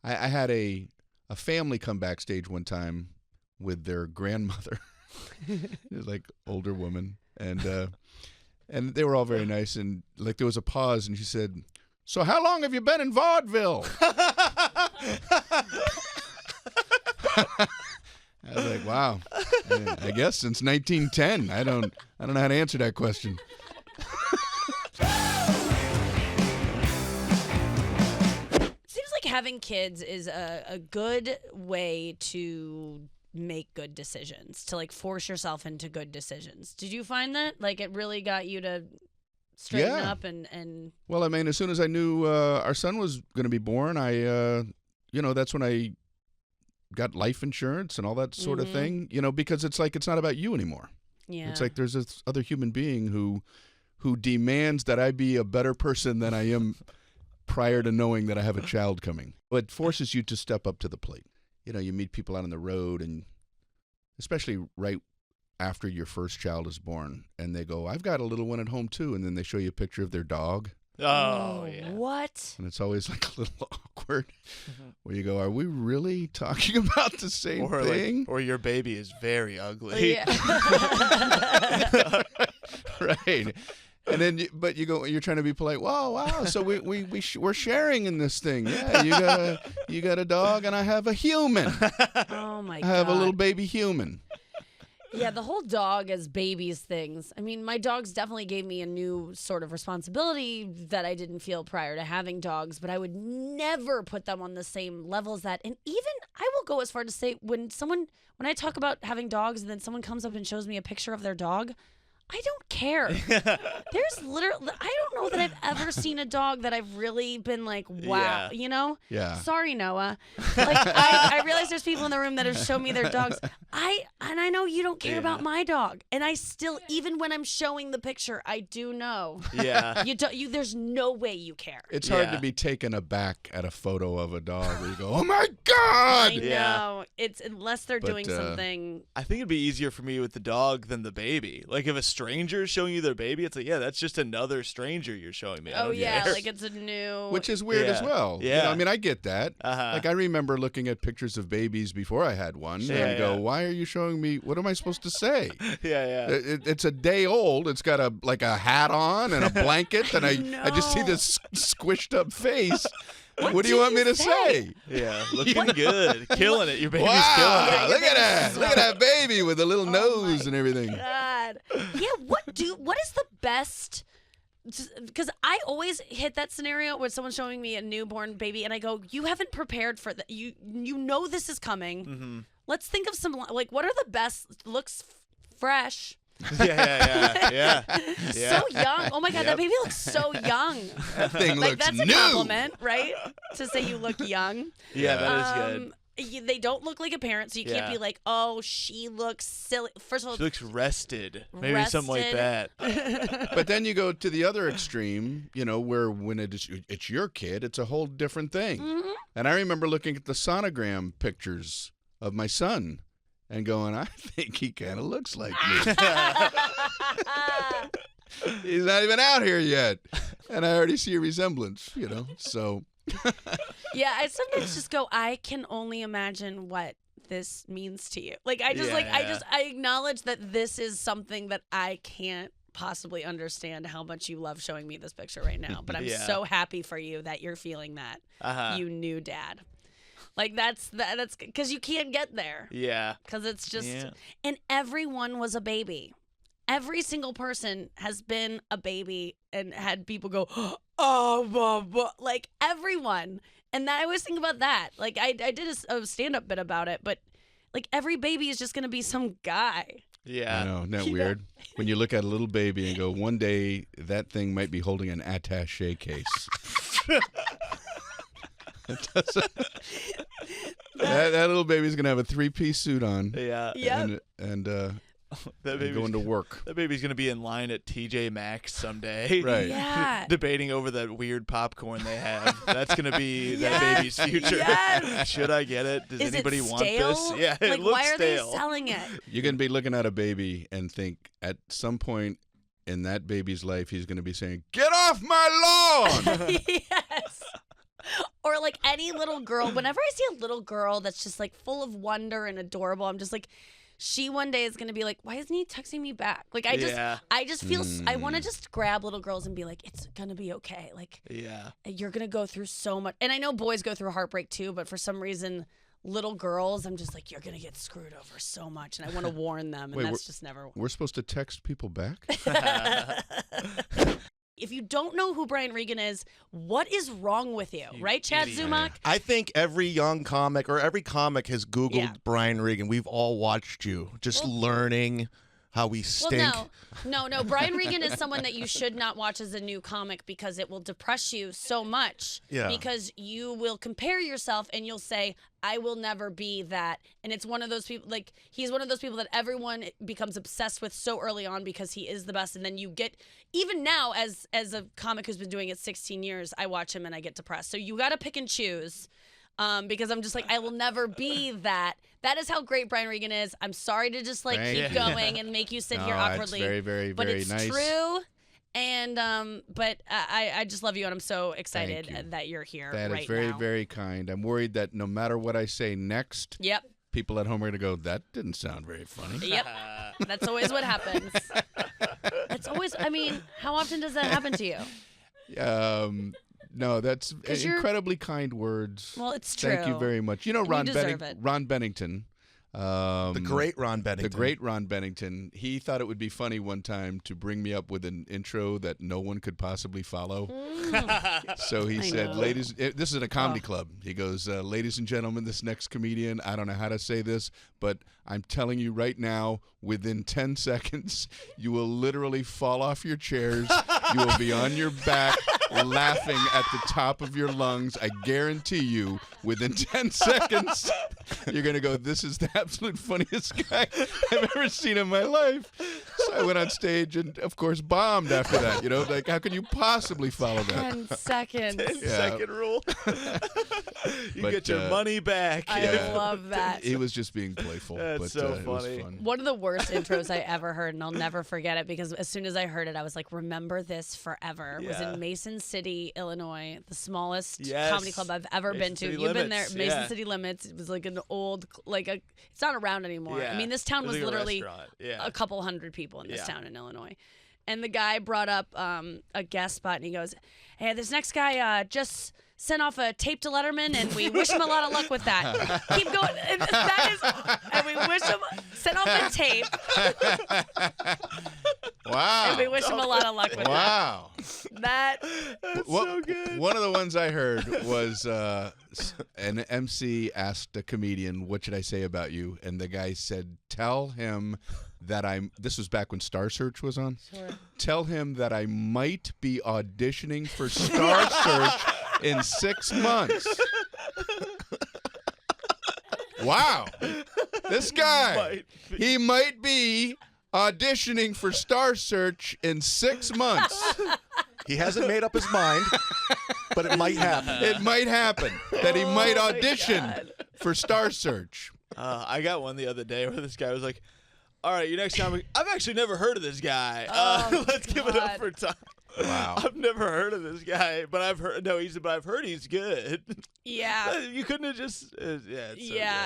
I had a family come backstage one time with their grandmother. It was like older woman, and they were all very nice. And like there was a pause, and she said, "So how long have you been in vaudeville?" I was like, "Wow, I guess since 1910." I don't know how to answer that question. Seems like having kids is a good way to make good decisions, to like force yourself into good decisions. Did you find that? Like it really got you to straighten up and... Well, I mean, as soon as I knew our son was going to be born, that's when I got life insurance and all that sort of thing, because it's like it's not about you anymore. Yeah. It's like there's this other human being who demands that I be a better person than I am prior to knowing that I have a child coming. It forces you to step up to the plate. You meet people out on the road, and especially right after your first child is born, and they go, "I've got a little one at home too," and then they show you a picture of their dog. Oh, yeah. What? And it's always like a little awkward where you go, "Are we really talking about the same thing?" Or your baby is very ugly. Yeah. Right. And then, you're trying to be polite. Wow. So we're sharing in this thing. Yeah, you got a dog, and I have a human. Oh my God. I have a little baby human. Yeah, the whole dog as babies things. I mean, my dogs definitely gave me a new sort of responsibility that I didn't feel prior to having dogs, but I would never put them on the same level as that. And even I will go as far to say when I talk about having dogs and then someone comes up and shows me a picture of their dog, I don't care. There's literally, I don't know that I've ever seen a dog that I've really been like, wow, Yeah. Sorry, Noah. Like, I realize there's people in the room that have shown me their dogs. I know you don't care about my dog. And I still, even when I'm showing the picture, I do know. Yeah. There's no way you care. It's hard to be taken aback at a photo of a dog where you go, "Oh my God!" I know. It's unless they're doing something. I think it'd be easier for me with the dog than the baby. Like if a stranger is showing you their baby, it's like, yeah, that's just another stranger you're showing me. Oh yeah, like it's a new. Which is weird as well. Yeah. I mean, I get that. Like I remember looking at pictures of babies before I had one and go, "Why are you showing me? What am I supposed to say?" Yeah. It's a day old. It's got a hat on and a blanket, and I just see this squished up face. What do you want me to say? Yeah, looking good, killing it. Your baby's wow, killing it. Look at that! Look at that baby with a little nose and everything. God. Yeah. What is the best? Because I always hit that scenario where someone's showing me a newborn baby, and I go, "You haven't prepared for that. You know this is coming. Mm-hmm. Let's think of some what are the best? Looks fresh." Yeah. So young. Oh my God, that baby looks so young. That thing like looks that's new. a compliment, right? To say you look young. Yeah, that is good. They don't look like a parent, so you can't be like, "Oh, she looks silly." First of all, she looks rested. Maybe something like that. But then you go to the other extreme, where when it's your kid, it's a whole different thing. Mm-hmm. And I remember looking at the sonogram pictures of my son and going, "I think he kind of looks like me." He's not even out here yet, and I already see a resemblance. So. Yeah, I sometimes just go, I can only imagine what this means to you. Like I acknowledge that this is something that I can't possibly understand how much you love showing me this picture right now. But I'm so happy for you that you're feeling that you knew Dad. Like that's because you can't get there. Yeah. Because it's just, and everyone was a baby. Every single person has been a baby and had people go, "Oh, like everyone." And I always think about that. Like I did a stand-up bit about it, but like every baby is just going to be some guy. Yeah. I know, isn't that weird? When you look at a little baby and go, one day that thing might be holding an attaché case. That little baby's going to have a 3-piece suit on. Yeah. And that baby's going to work. That baby's going to be in line at TJ Maxx someday. Right. Yeah. Debating over that weird popcorn they have. That's going to be that baby's future. Yes. Should I get it? Does anybody want this? Yeah, like, it looks why are stale. they selling it? You're going to be looking at a baby and think at some point in that baby's life, he's going to be saying, "Get off my lawn!" Yes. Or like any little girl, whenever I see a little girl that's just like full of wonder and adorable, I'm just like, she one day is going to be like, why isn't he texting me back? Like, I just feel, I want to just grab little girls and be like, it's going to be okay. Like, you're going to go through so much. And I know boys go through heartbreak too, but for some reason, little girls, I'm just like, you're going to get screwed over so much. And I want to warn them. And that's just never. We're supposed to text people back? If you don't know who Brian Regan is, what is wrong with you? Right, Chad Zumock? I think every young comic or every comic has Googled Brian Regan. We've all watched you, just learning how we stink. Well, no. Brian Regan is someone that you should not watch as a new comic because it will depress you so much. Yeah. Because you will compare yourself and you'll say, I will never be that. And it's one of those people, like, he's one of those people that everyone becomes obsessed with so early on because he is the best. And then you get, even now, as a comic who's been doing it 16 years, I watch him and I get depressed. So you got to pick and choose. Because I'm just like, I will never be that. That is how great Brian Regan is. I'm sorry to just like keep going and make you sit here awkwardly. It's very, very, but very it's nice. True. And but I just love you, and I'm so excited that you're here right now. That is very, very kind. I'm worried that no matter what I say next, people at home are going to go, that didn't sound very funny. Yep. That's always what happens. That's always, I mean, how often does that happen to you? No, that's incredibly kind words. Well, it's true. Thank you very much. You know, Ron Bennington. The great Ron Bennington. The great Ron Bennington. He thought it would be funny one time to bring me up with an intro that no one could possibly follow. So he said, ladies, this is in a comedy club. He goes, ladies and gentlemen, this next comedian, I don't know how to say this, but I'm telling you right now, within 10 seconds, you will literally fall off your chairs. You will be on your back laughing at the top of your lungs. I guarantee you, within 10 seconds, you're going to go, this is the absolute funniest guy I've ever seen in my life. So I went on stage and, of course, bombed after that. You know, like, how can you possibly follow that? 10 seconds. 10-second rule. You get your money back. I love that. He was just being playful. That's so funny. It was fun. One of the worst intros I ever heard, and I'll never forget it because as soon as I heard it, I was like, remember this forever. It was in Mason City, Illinois, the smallest comedy club I've ever been to. You've been there, Mason City Limits. It was like an old, it's not around anymore. I mean, this town was literally a couple hundred people in this town in Illinois. And the guy brought up a guest spot, and he goes, hey, this next guy just sent off a tape to Letterman, and we wish him a lot of luck with that. Keep going. And we wish him, sent off a tape. Wow. And we wish him a lot of luck with that. Wow. That's so good. One of the ones I heard was an MC asked a comedian, what should I say about you? And the guy said, tell him that this was back when Star Search was on. Sure. Tell him that I might be auditioning for Star Search in 6 months. Wow. This guy, he might be auditioning for Star Search in 6 months. He hasn't made up his mind, but it might happen. It might happen that he might audition for Star Search. I got one the other day where this guy was like, all right, your next comic, I've actually never heard of this guy. Let's give it up for Tom. Wow. I've never heard of this guy, but I've heard he's good. Yeah. You couldn't have just it's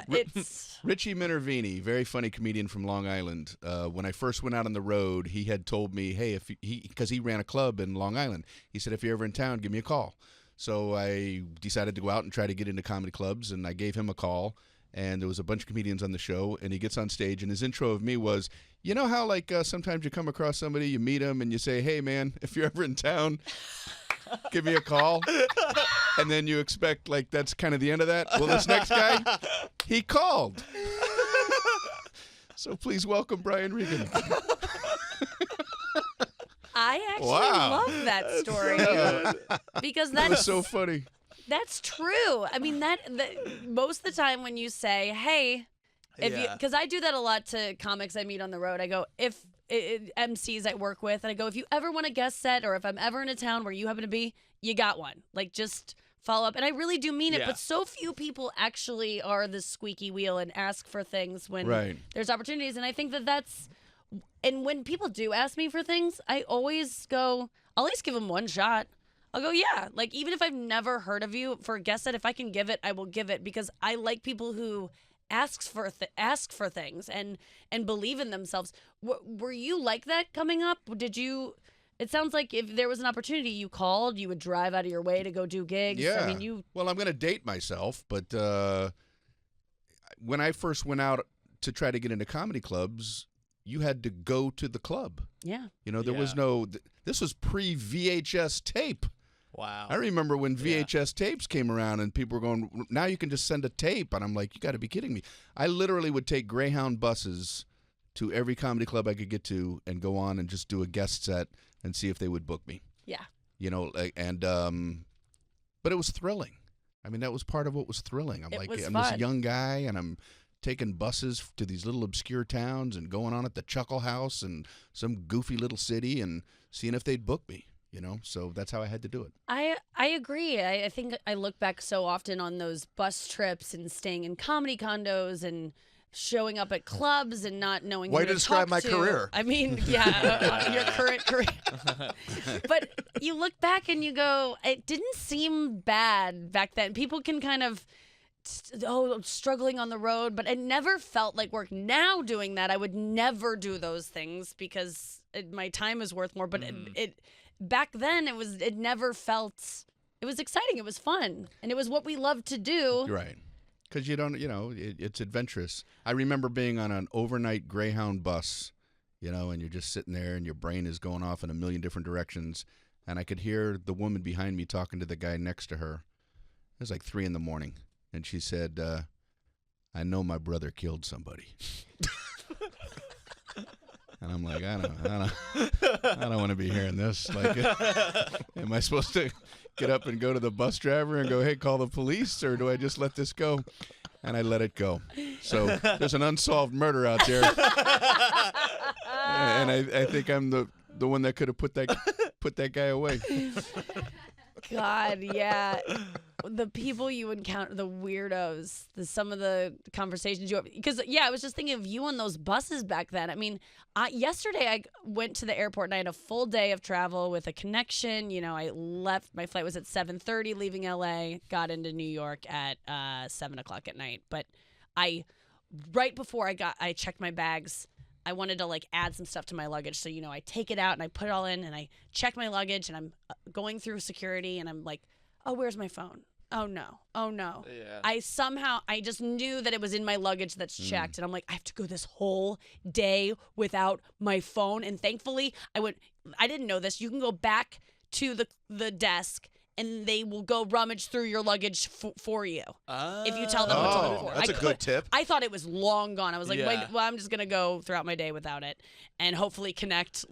it's Richie Minervini, very funny comedian from Long Island. When I first went out on the road, he had told me, hey, because he ran a club in Long Island, he said, if you're ever in town, give me a call. So I decided to go out and try to get into comedy clubs, and I gave him a call. And there was a bunch of comedians on the show, and he gets on stage, and his intro of me was, you know how sometimes you come across somebody, you meet them, and you say, hey, man, if you're ever in town, give me a call. And then you expect that's kind of the end of that. Well, this next guy, he called. So please welcome Brian Regan. I actually love that story because that was so funny. That's true. I mean, most of the time when you say, hey, because I do that a lot to comics I meet on the road. I go, if MCs I work with, and I go, if you ever want a guest set or if I'm ever in a town where you happen to be, you got one. Just follow up. And I really do mean it, but so few people actually are the squeaky wheel and ask for things when there's opportunities. And I think that's, and when people do ask me for things, I always go, I'll at least give them one shot. I'll go, yeah. Like, even if I've never heard of you, for a guest set, if I can give it, I will give it, because I like people who ask for things and believe in themselves. Were you like that coming up? Did you? It sounds like if there was an opportunity, you called, you would drive out of your way to go do gigs. Yeah. I mean, Well, I'm going to date myself, but when I first went out to try to get into comedy clubs, you had to go to the club. Yeah. You know, there was no. This was pre-VHS tape. Wow. I remember when VHS tapes came around and people were going, now you can just send a tape. And I'm like, you got to be kidding me. I literally would take Greyhound buses to every comedy club I could get to and go on and just do a guest set and see if they would book me. Yeah. You know, but it was thrilling. I mean, that was part of what was thrilling. I'm this young guy and I'm taking buses to these little obscure towns and going on at the Chuckle House and some goofy little city and seeing if they'd book me. You know, so that's how I had to do it. I agree. I think I look back so often on those bus trips and staying in comedy condos and showing up at clubs and not knowing Way who to describe my career. I mean, yeah, your current career. But you look back and you go, it didn't seem bad back then. People can kind of, struggling on the road, but it never felt like work. Now doing that, I would never do those things because my time is worth more. But it back then, it never felt. It was exciting. It was fun, and it was what we loved to do. Right. Because it's adventurous. I remember being on an overnight Greyhound bus, and you're just sitting there and your brain is going off in a million different directions. And I could hear the woman behind me talking to the guy next to her. It was like 3 a.m. And she said, I know my brother killed somebody. And I'm like, I don't want to be hearing this. Like, am I supposed to get up and go to the bus driver and go, hey, call the police, or do I just let this go? And I let it go. So there's an unsolved murder out there, and I think I'm the one that could have put that guy away. God, yeah. The people you encounter, the weirdos, some of the conversations you have. Because, I was just thinking of you on those buses back then. I mean, yesterday I went to the airport and I had a full day of travel with a connection. I left, my flight was at 7:30 leaving LA, got into New York at 7 o'clock at night. But right before I checked my bags, I wanted to add some stuff to my luggage. So, I take it out and I put it all in and I check my luggage and I'm going through security and I'm like, oh, where's my phone? Oh no. Yeah. I just knew that it was in my luggage that's checked. And I'm like, I have to go this whole day without my phone. And thankfully I didn't know this. You can go back to the desk and they will go rummage through your luggage for you if you tell them what to look for. That's a good tip. I thought it was long gone. I was like, wait, well, I'm just going to go throughout my day without it and hopefully connect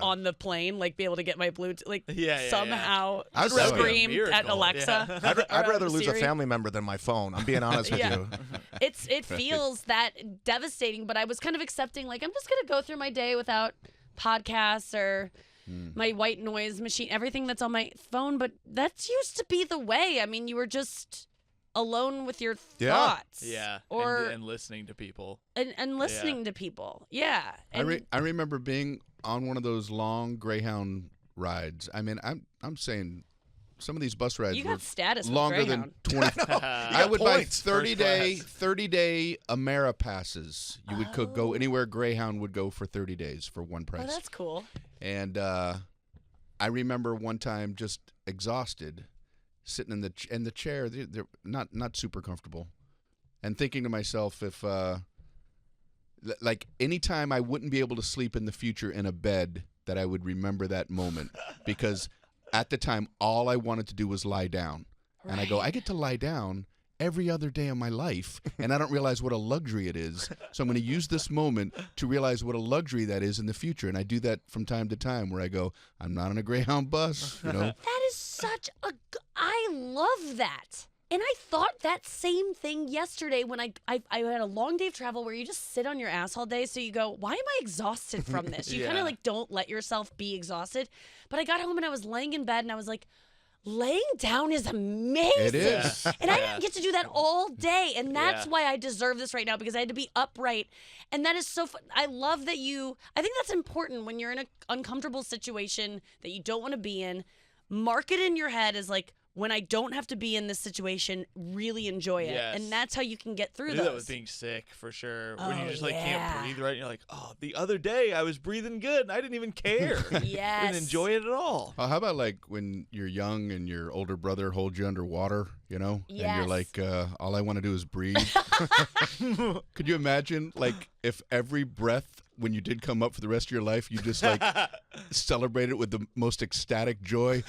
on the plane, be able to get my Bluetooth, somehow scream at Alexa. Yeah. I'd rather lose a family member than my phone. I'm being honest with you. It feels that devastating, but I was kind of accepting, I'm just going to go through my day without podcasts or my white noise machine, everything that's on my phone. But that used to be the way. I mean, you were just alone with your thoughts. Yeah. And listening to people. And listening to people. Yeah. And I remember being on one of those long Greyhound rides. I mean, I'm saying some of these bus rides you were got status longer than 20. I would buy 30-day Ameripasses. You would go anywhere Greyhound would go for 30 days for one price. Oh, that's cool. And I remember one time just exhausted, sitting in the chair. They're not super comfortable, and thinking to myself, if anytime I wouldn't be able to sleep in the future in a bed, that I would remember that moment because at the time all I wanted to do was lie down, and I go, I get to lie down every other day of my life, and I don't realize what a luxury it is. So I'm going to use this moment to realize what a luxury that is in the future. And I do that from time to time where I go, I'm not on a Greyhound bus, That is such I love that. And I thought that same thing yesterday when I had a long day of travel where you just sit on your ass all day. So you go, why am I exhausted from this? You kind of don't let yourself be exhausted. But I got home and I was laying in bed and I was like, laying down is amazing. It is. And I didn't get to do that all day. And that's why I deserve this right now, because I had to be upright. And that is so fun. I love that I think that's important when you're in an uncomfortable situation that you don't want to be in. mark it in your head as like, when I don't have to be in this situation, really enjoy it. Yes. And that's how you can get through I do those. that with being sick, for sure. When you just like yeah. can't breathe right, and you're like, oh, the other day I was breathing good and I didn't even care. Yes. Didn't enjoy it at all. How about like when you're young and your older brother holds you underwater, you know? Yes. And you're like, all I want to do is breathe. Could you imagine, like, if every breath when you did come up for the rest of your life, you just like celebrate it with the most ecstatic joy?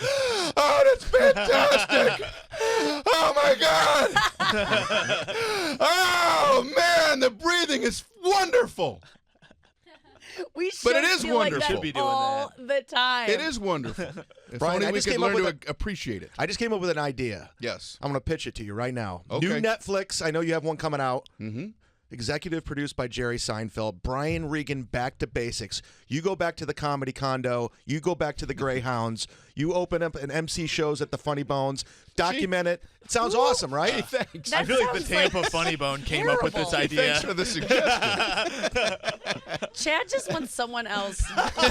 Oh, that's fantastic! Oh my God! Oh man, the breathing is wonderful. We should But it is feel wonderful. like Should that be doing all the time. It is wonderful. If Brian, only I we just could came up learn with to appreciate it. I just came up with an idea. Yes. I'm going to pitch it to you right now. Okay. New Netflix. I know you have one coming out. Mm-hmm. Executive produced by Jerry Seinfeld. Brian Regan, back to basics. You go back to the comedy condo. You go back to the Greyhounds. You open up and MC shows at the Funny Bones. Document it. It sounds awesome, right? Thanks. That I feel like the sounds Tampa like Funny Bone came up with this terrible. idea. Thanks for the suggestion. Chad just wants someone else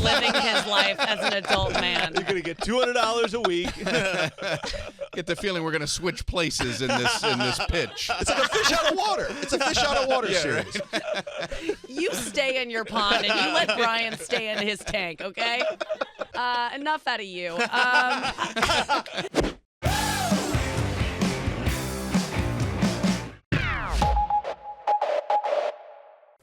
living his life as an adult man. You're gonna get $200 a week. Get the feeling we're going to switch places in this pitch. It's like a fish out of water. It's a fish out of water Yeah, series. You stay in your pond and you let Brian stay in his tank, okay? Enough out of you.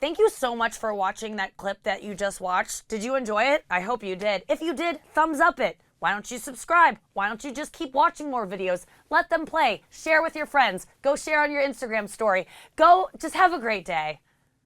Thank you so much for watching that clip that you just watched. Did you enjoy it? I hope you did. If you did, thumbs up it. Why don't you subscribe? Why don't you just keep watching more videos? Let them play. Share with your friends. Go share on your Instagram story. Go just have a great day.